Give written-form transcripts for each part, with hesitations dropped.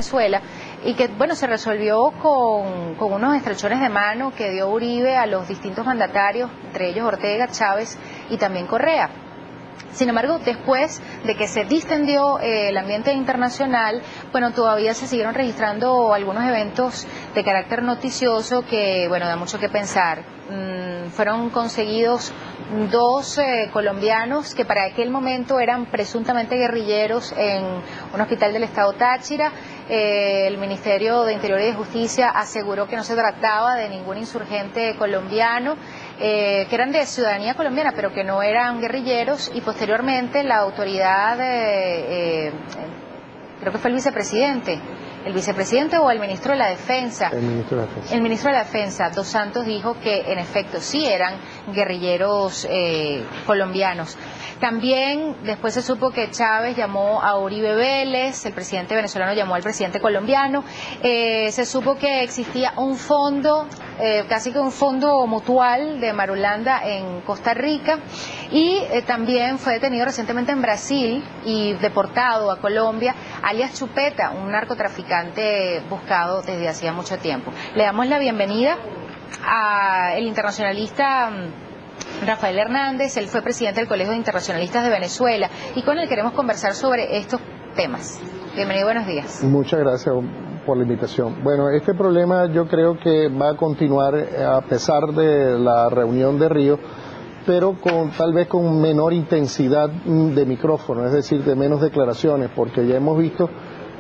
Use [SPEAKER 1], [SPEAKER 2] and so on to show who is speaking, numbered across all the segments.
[SPEAKER 1] Venezuela, y que, bueno, se resolvió con unos estrechones de mano que dio Uribe a los distintos mandatarios, entre ellos Ortega, Chávez y también Correa. Sin embargo, después de que se distendió el ambiente internacional, bueno, todavía se siguieron registrando algunos eventos de carácter noticioso que, bueno, da mucho que pensar. Fueron conseguidos dos colombianos que para aquel momento eran presuntamente guerrilleros en un hospital del estado Táchira. El Ministerio de Interior y de Justicia aseguró que no se trataba de ningún insurgente colombiano, que eran de ciudadanía colombiana, pero que no eran guerrilleros, y posteriormente la autoridad, creo que fue el vicepresidente o el ministro de la Defensa. El ministro de la Defensa, Dos Santos, dijo que en efecto sí eran guerrilleros colombianos. También después se supo que Chávez llamó a Uribe Vélez, el presidente venezolano llamó al presidente colombiano. Se supo que existía un fondo, casi que un fondo mutual de Marulanda en Costa Rica, y también fue detenido recientemente en Brasil y deportado a Colombia, alias Chupeta, un narcotraficante buscado desde hacía mucho tiempo. Le damos la bienvenida al internacionalista Rafael Hernández. Él fue presidente del Colegio de Internacionalistas de Venezuela y con él queremos conversar sobre estos temas. Bienvenido, buenos días.
[SPEAKER 2] Muchas gracias por la invitación. Bueno, este problema yo creo que va a continuar a pesar de la reunión de Río, pero tal vez con menor intensidad de micrófono, es decir, de menos declaraciones, porque ya hemos visto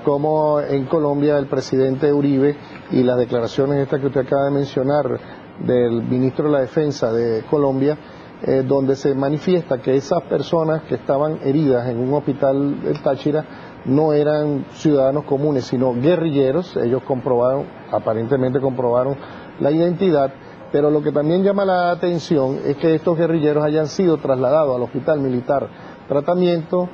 [SPEAKER 2] cómo en Colombia el presidente Uribe y las declaraciones estas que usted acaba de mencionar del ministro de la Defensa de Colombia, donde se manifiesta que esas personas que estaban heridas en un hospital del Táchira no eran ciudadanos comunes, sino guerrilleros. Ellos aparentemente comprobaron la identidad, pero lo que también llama la atención es que estos guerrilleros hayan sido trasladados al hospital militar, tratamiento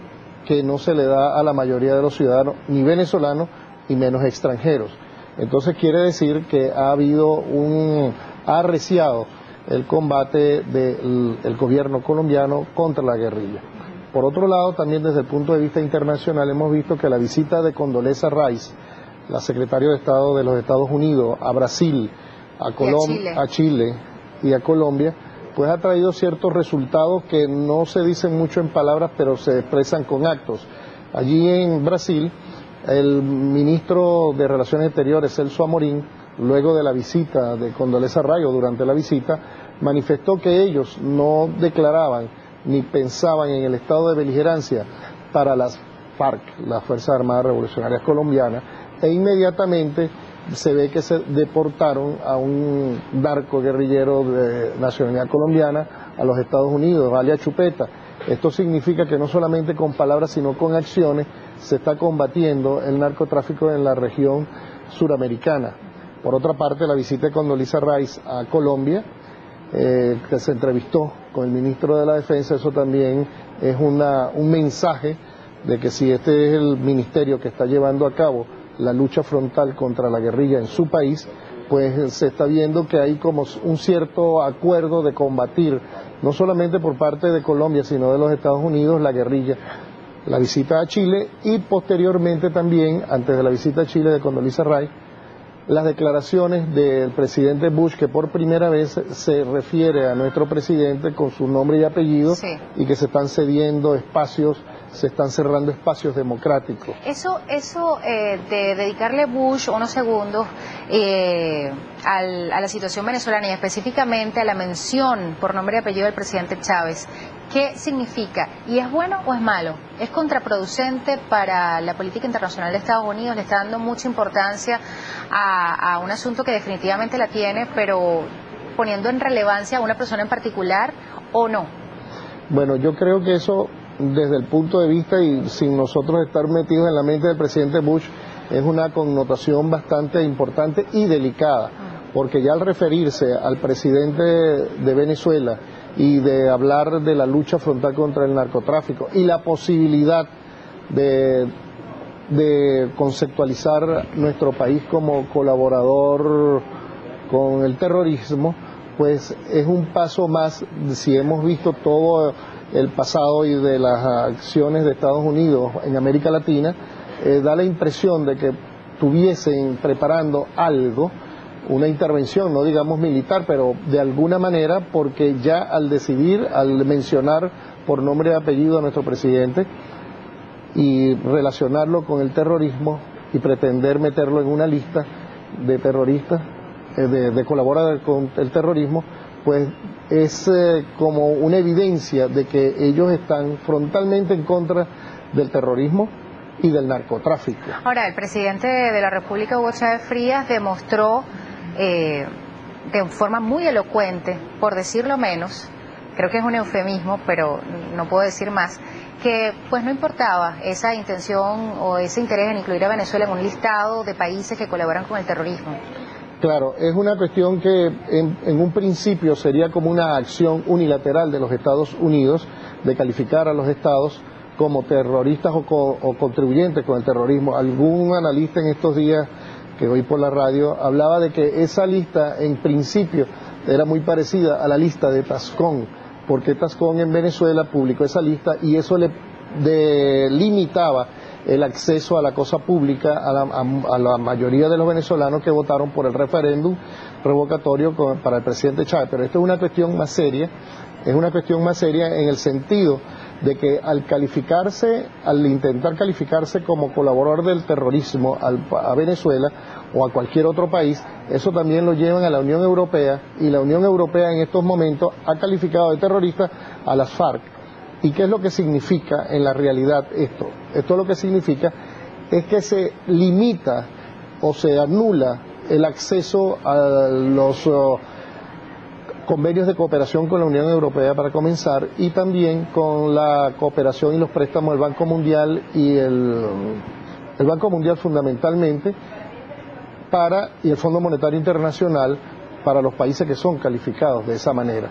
[SPEAKER 2] que no se le da a la mayoría de los ciudadanos, ni venezolanos, y menos extranjeros. Entonces quiere decir que ha arreciado el combate del gobierno colombiano contra la guerrilla. Por otro lado, también desde el punto de vista internacional hemos visto que la visita de Condoleezza Rice, la secretaria de Estado de los Estados Unidos, a Brasil, a Chile y a Colombia, pues ha traído ciertos resultados que no se dicen mucho en palabras, pero se expresan con actos. Allí en Brasil, el ministro de Relaciones Exteriores, Celso Amorín, luego de la visita de Condoleezza Rice, durante la visita, manifestó que ellos no declaraban ni pensaban en el estado de beligerancia para las FARC, las Fuerzas Armadas Revolucionarias Colombianas, e inmediatamente se ve que se deportaron a un narco guerrillero de nacionalidad colombiana a los Estados Unidos, alias Chupeta. Esto significa que no solamente con palabras, sino con acciones se está combatiendo el narcotráfico en la región suramericana. Por otra parte, la visita de Condoleezza Rice a Colombia, que se entrevistó con el ministro de la Defensa, eso también es un mensaje de que si este es el ministerio que está llevando a cabo la lucha frontal contra la guerrilla en su país, pues se está viendo que hay como un cierto acuerdo de combatir, no solamente por parte de Colombia, sino de los Estados Unidos, la guerrilla. La visita a Chile y posteriormente también, antes de la visita a Chile de Condoleezza Rice, las declaraciones del presidente Bush, que por primera vez se refiere a nuestro presidente con su nombre y apellido, sí, y que se están cediendo espacios, se están cerrando espacios democráticos.
[SPEAKER 1] Eso de dedicarle Bush unos segundos a la situación venezolana y específicamente a la mención por nombre y apellido del presidente Chávez, ¿qué significa? ¿Y es bueno o es malo? ¿Es contraproducente para la política internacional de Estados Unidos? ¿Le está dando mucha importancia a un asunto que definitivamente la tiene, pero poniendo en relevancia a una persona en particular o no?
[SPEAKER 2] Bueno, yo creo que eso, desde el punto de vista y sin nosotros estar metidos en la mente del presidente Bush, es una connotación bastante importante y delicada, porque ya al referirse al presidente de Venezuela y de hablar de la lucha frontal contra el narcotráfico y la posibilidad de conceptualizar nuestro país como colaborador con el terrorismo, pues es un paso más. Si hemos visto todo el pasado y de las acciones de Estados Unidos en América Latina, da la impresión de que estuviesen preparando algo, una intervención, no digamos militar, pero de alguna manera, porque ya al decidir, al mencionar por nombre y apellido a nuestro presidente y relacionarlo con el terrorismo y pretender meterlo en una lista de terroristas, de colaborar con el terrorismo, pues es como una evidencia de que ellos están frontalmente en contra del terrorismo y del narcotráfico.
[SPEAKER 1] Ahora, el presidente de la República, Hugo Chávez Frías, demostró de forma muy elocuente, por decirlo menos, creo que es un eufemismo, pero no puedo decir más, que pues no importaba esa intención o ese interés en incluir a Venezuela en un listado de países que colaboran con el terrorismo.
[SPEAKER 2] Claro, es una cuestión que en un principio sería como una acción unilateral de los Estados Unidos de calificar a los estados como terroristas o contribuyentes con el terrorismo. Algún analista en estos días que oí por la radio hablaba de que esa lista en principio era muy parecida a la lista de Tascón, porque Tascón en Venezuela publicó esa lista y eso le limitaba el acceso a la cosa pública a la mayoría de los venezolanos que votaron por el referéndum revocatorio para el presidente Chávez. Pero esto es una cuestión más seria, en el sentido de que al intentar calificarse como colaborador del terrorismo a Venezuela o a cualquier otro país, eso también lo llevan a la Unión Europea, y la Unión Europea en estos momentos ha calificado de terrorista a las FARC. ¿Y qué es lo que significa en la realidad esto? Esto lo que significa es que se limita o se anula el acceso a los convenios de cooperación con la Unión Europea para comenzar, y también con la cooperación y los préstamos del Banco Mundial y el Banco Mundial fundamentalmente y el Fondo Monetario Internacional para los países que son calificados de esa manera.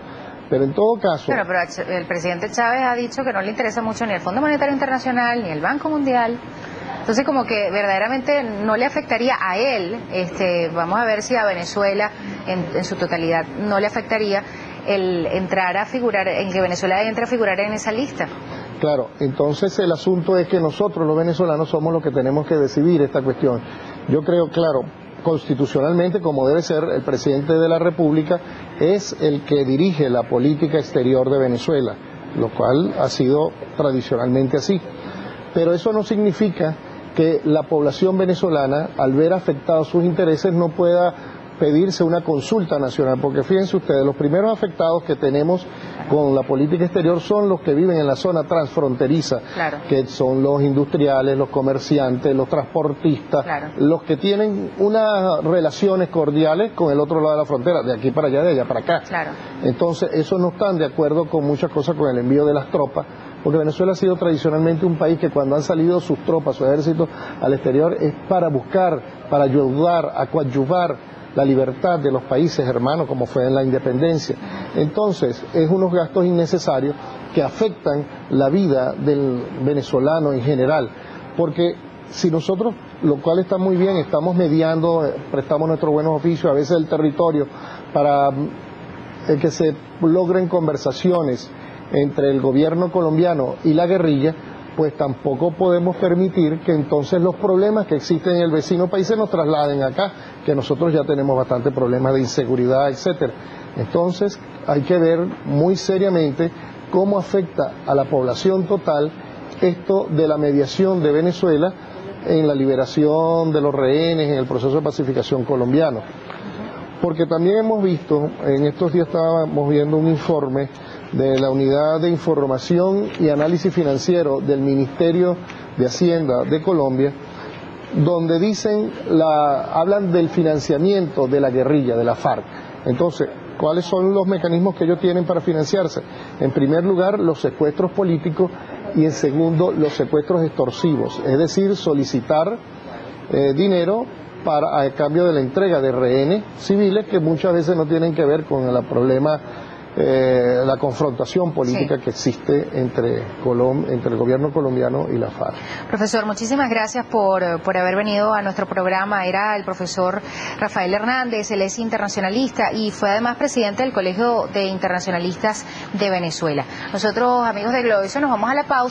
[SPEAKER 2] Pero en todo caso...
[SPEAKER 1] Pero el presidente Chávez ha dicho que no le interesa mucho ni el Fondo Monetario Internacional ni el Banco Mundial. Entonces, como que verdaderamente no le afectaría a él, vamos a ver si a Venezuela en su totalidad no le afectaría el entrar a figurar, en que Venezuela entre a figurar en esa lista.
[SPEAKER 2] Claro, entonces el asunto es que nosotros los venezolanos somos los que tenemos que decidir esta cuestión. Yo creo, claro, constitucionalmente, como debe ser, el presidente de la República es el que dirige la política exterior de Venezuela, lo cual ha sido tradicionalmente así. Pero eso no significa que la población venezolana, al ver afectados sus intereses, no pueda pedirse una consulta nacional, porque fíjense ustedes, los primeros afectados que tenemos con la política exterior son los que viven en la zona transfronteriza,
[SPEAKER 1] claro,
[SPEAKER 2] que son los industriales, los comerciantes, los transportistas,
[SPEAKER 1] claro,
[SPEAKER 2] los que tienen unas relaciones cordiales con el otro lado de la frontera, de aquí para allá, de allá para acá.
[SPEAKER 1] Claro.
[SPEAKER 2] Entonces, esos no están de acuerdo con muchas cosas, con el envío de las tropas, porque Venezuela ha sido tradicionalmente un país que cuando han salido sus tropas, sus ejércitos al exterior, es para buscar, para ayudar, a coadyuvar la libertad de los países hermanos, como fue en la independencia. Entonces, es unos gastos innecesarios que afectan la vida del venezolano en general, porque si nosotros, lo cual está muy bien, estamos mediando, prestamos nuestros buenos oficios, a veces el territorio, para que se logren conversaciones entre el gobierno colombiano y la guerrilla, pues tampoco podemos permitir que entonces los problemas que existen en el vecino país se nos trasladen acá, que nosotros ya tenemos bastante problemas de inseguridad, etcétera. Entonces hay que ver muy seriamente cómo afecta a la población total esto de la mediación de Venezuela en la liberación de los rehenes, en el proceso de pacificación colombiano. Porque también hemos visto, en estos días estábamos viendo un informe de la Unidad de Información y Análisis Financiero del Ministerio de Hacienda de Colombia, donde hablan del financiamiento de la guerrilla, de la FARC. Entonces, ¿cuáles son los mecanismos que ellos tienen para financiarse? En primer lugar, los secuestros políticos, y en segundo, los secuestros extorsivos, es decir, solicitar dinero a cambio de la entrega de rehenes civiles que muchas veces no tienen que ver con el problema, la confrontación política, sí, que existe entre el gobierno colombiano y la FARC.
[SPEAKER 1] Profesor, muchísimas gracias por haber venido a nuestro programa. Era el profesor Rafael Hernández, él es internacionalista y fue además presidente del Colegio de Internacionalistas de Venezuela. Nosotros, amigos de Globovisión, nos vamos a la pausa.